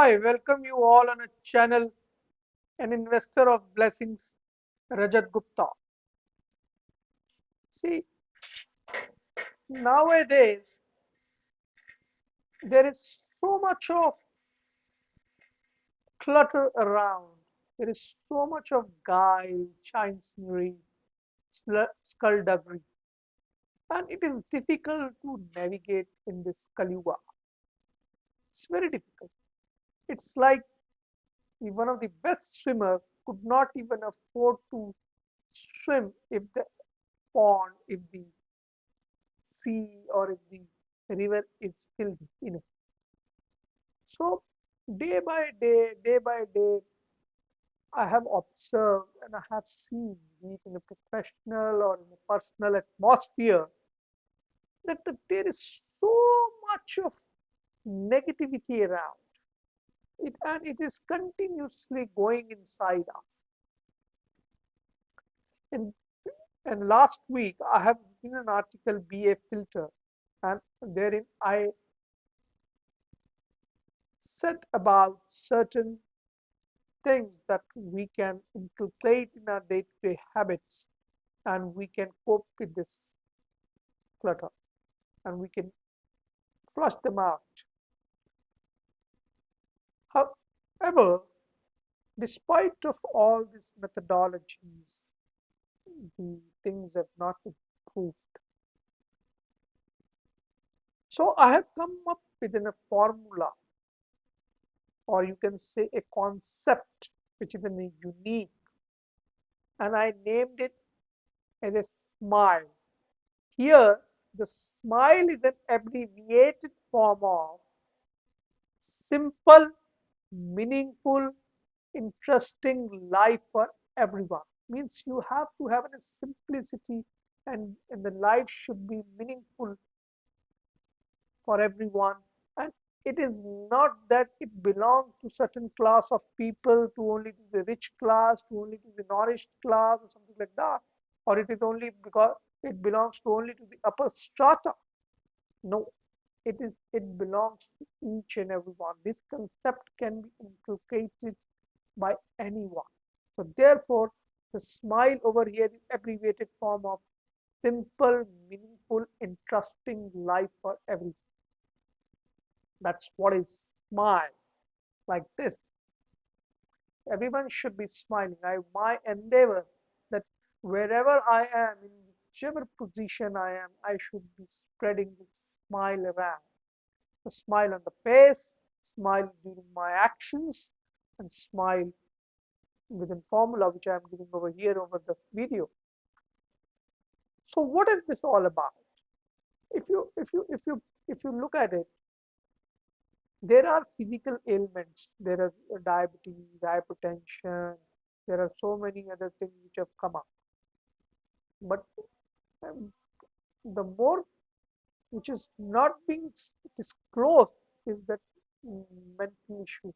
Hi, welcome you all on a channel, an investor of blessings, Rajat Gupta. See, nowadays there is so much of clutter around. There is so much of guile, chicanery, skullduggery, and it is difficult to navigate in this Kaliuga. It's very difficult. It's like one of the best swimmers could not even afford to swim if the pond, if the sea or if the river is filled enough. So day by day, I have observed and I have seen, be it in a professional or in a personal atmosphere, that there is so much of negativity around it, and it is continuously going inside us. And, and last week, I have written an article, BA Filter, and therein I said about certain things that we can inculcate in our day-to-day habits and we can cope with this clutter and we can flush them out. However, despite of all these methodologies, the things have not improved. So I have come up with a formula, or you can say a concept, which is a unique, and I named it as a smile. Here, the smile is an abbreviated form of simple, meaningful, interesting life for everyone. Means you have to have a simplicity and the life should be meaningful for everyone. And it is not that it belongs to certain class of people, to only to the rich class, to only to the nourished class, or something like that. Or it is only because it belongs to only to the upper strata. No, it belongs to each and everyone. This concept can be inculcated by anyone. So therefore, the smile over here is abbreviated form of simple, meaningful, interesting life for everyone. That's what is smile. Like this, everyone should be smiling. My endeavor that wherever I am, in whichever position I am, I should be spreading this smile around. A smile on the face, smile during my actions, and smile within formula which I am giving over here over the video. So what is this all about? If you look at it, there are physical ailments. There are diabetes, hypertension. There are so many other things which have come up. But um, the more which is not being disclosed is that mental issues.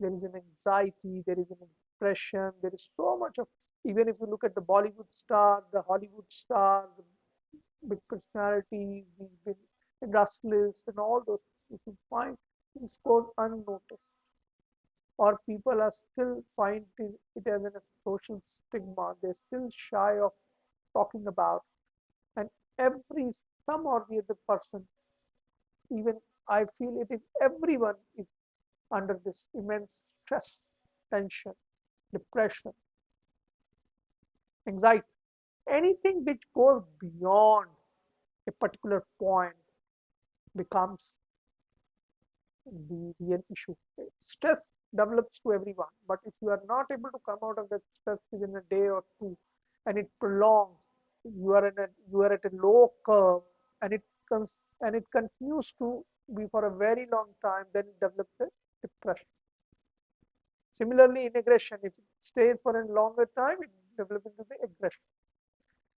There is an anxiety, there is an depression, there is so much of, even if you look at the Bollywood star, the Hollywood star, the big personalities, the big industrialists, and all those, you can find this goes unnoticed, or people are still find it as a social stigma. They're still shy of talking about, and every some or the other person, even I feel it is everyone is under this immense stress, tension, depression, anxiety. Anything which goes beyond a particular point becomes the real issue. Stress develops to everyone, but if you are not able to come out of that stress within a day or two, and it prolongs, you are at a low curve, and it comes and it continues to be for a very long time, then it develops a depression. Similarly, in aggression, if it stays for a longer time, it develops into the aggression.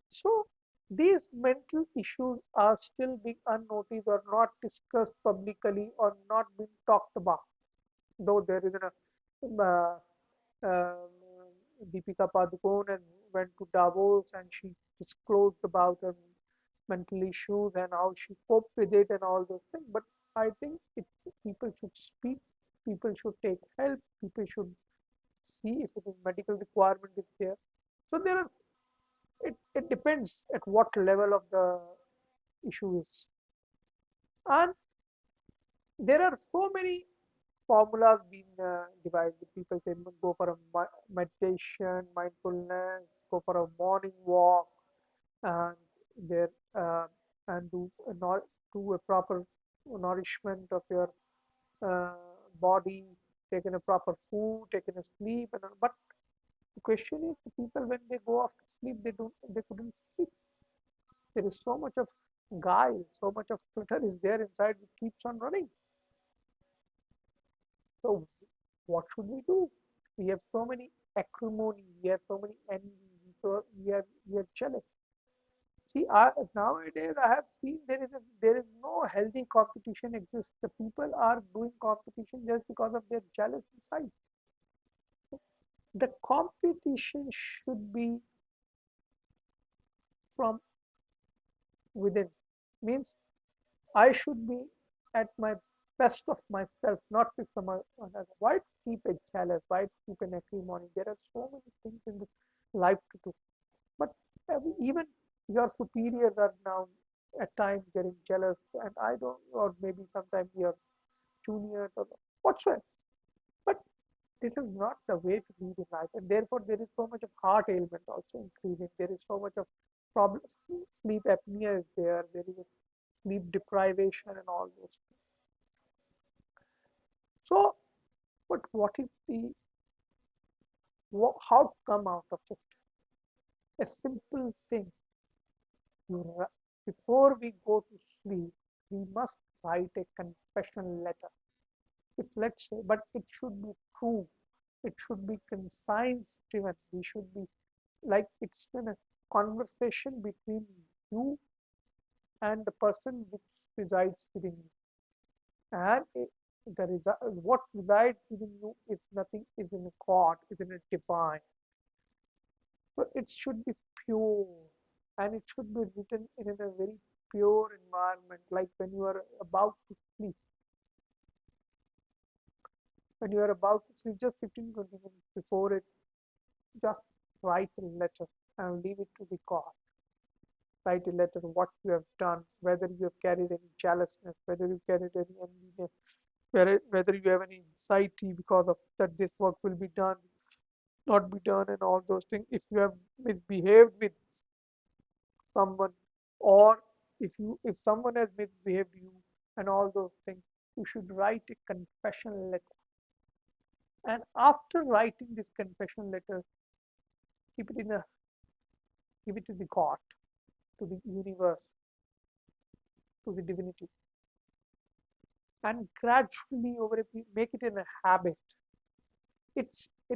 So these mental issues are still being unnoticed or not discussed publicly or not being talked about. Though there is um, Deepika Padukone and went to Davos and she disclosed about her mental issues and how she coped with it and all those things. But I think people should speak. People should take help. People should see if it is medical requirement is there. So there are, it depends at what level of the issue is. And there are so many formulas being devised. People say go for a meditation, mindfulness, go for a morning walk, and there and do a proper nourishment of your uh, body, taking a proper food, taking a sleep, and all. But the question is, the people when they go after sleep, they couldn't sleep. There is so much of guile, so much of clutter is there inside which keeps on running. So what should we do? We have so many acrimony, we have so many envy, so we are jealous. See, nowadays I have seen there is no healthy competition exists. The people are doing competition just because of their jealous inside. The competition should be from within. Means I should be at my best of myself, not with someone else. Why keep a jealous? Why keep an acrimony? There are so many things in this life to do. But even your superiors are now at times getting jealous, and I don't, or maybe sometimes your juniors or whatsoever. But this is not the way to lead in life, and therefore there is so much of heart ailment also increasing. There is so much of problems. Sleep apnea is there. There is a sleep deprivation and all those things. So, but what is the how to come out of it? A simple thing. Before we go to sleep, we must write a confession letter. If let's say, but it should be true. It should be conscience driven. We should be like it's in a conversation between you and the person which resides within you. And what resides within you is nothing, is in a God, is in a divine. So it should be pure, and it should be written in a very pure environment, like when you are about to sleep. When you are about to sleep, just 15, 20 minutes before it, just write a letter and leave it to the God. Write a letter what you have done, whether you have carried any jealousness, whether you carried any enviness, whether you have any anxiety because of that this work will be done, not be done, and all those things. If you have misbehaved with someone, or if someone has misbehaved you, and all those things, you should write a confession letter. And after writing this confession letter, keep it in a give it to the God, to the universe, to the divinity, and gradually over a make it in a habit. It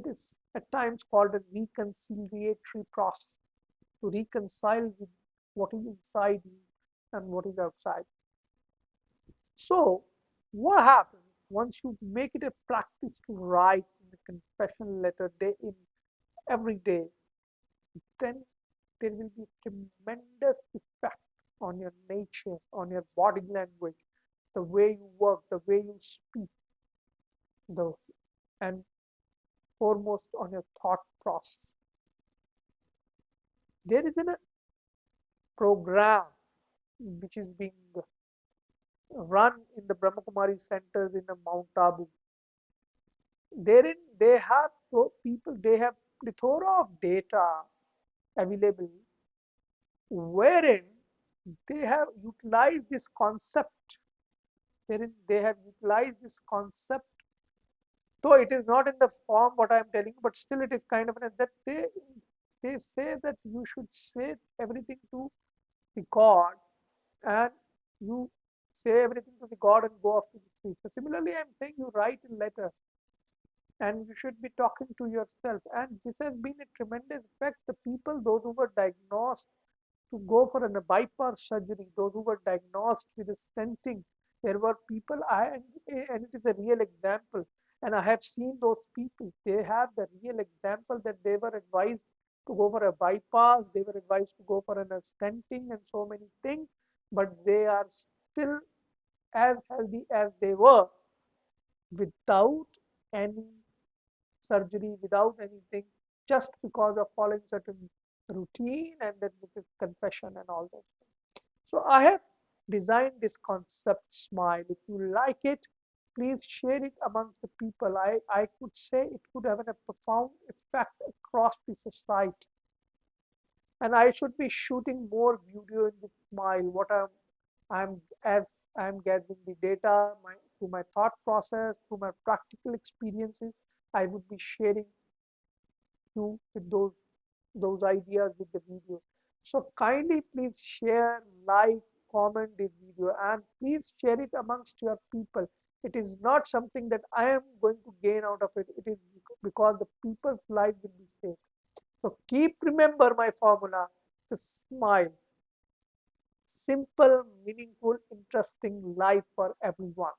is at times called a reconciliatory process, to reconcile with what is inside you and what is outside. So, what happens once you make it a practice to write in the confession letter day in every day, then there will be tremendous effect on your nature, on your body language, the way you work, the way you speak, the and foremost on your thought process. There is a program which is being run in the Brahmakumari centers in the Mount Abu. Therein they have people, they have plethora of data available, wherein they have utilized this concept, wherein they have utilized this concept, though it is not in the form what I am telling you, but still it is kind of that they say that you should say everything to the God, and you say everything to the God and go off to the street. So similarly, I'm saying you write a letter and you should be talking to yourself. And this has been a tremendous effect. The people, those who were diagnosed to go for a bypass surgery, those who were diagnosed with a stenting, there were people, and it is a real example. And I have seen those people. They have the real example that they were advised to go for a bypass, they were advised to go for a stenting and so many things, but they are still as healthy as they were without any surgery, without anything, just because of following certain routine and then with this confession and all those things. So I have designed this concept smile. If you like it, please share it amongst the people. I could say it could have a profound effect across the society. And I should be shooting more video in the smile. What I'm as I'm gathering the data, through my thought process, through my practical experiences, I would be sharing you with those ideas with the video. So kindly please share, like, comment this video, and please share it amongst your people. It is not something that I am going to gain out of it. It is because the people's life will be saved. So keep remember my formula: the smile, simple, meaningful, interesting life for everyone.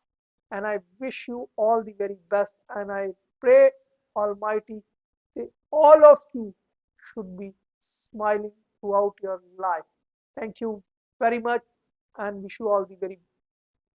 And I wish you all the very best. And I pray Almighty that all of you should be smiling throughout your life. Thank you very much and wish you all the very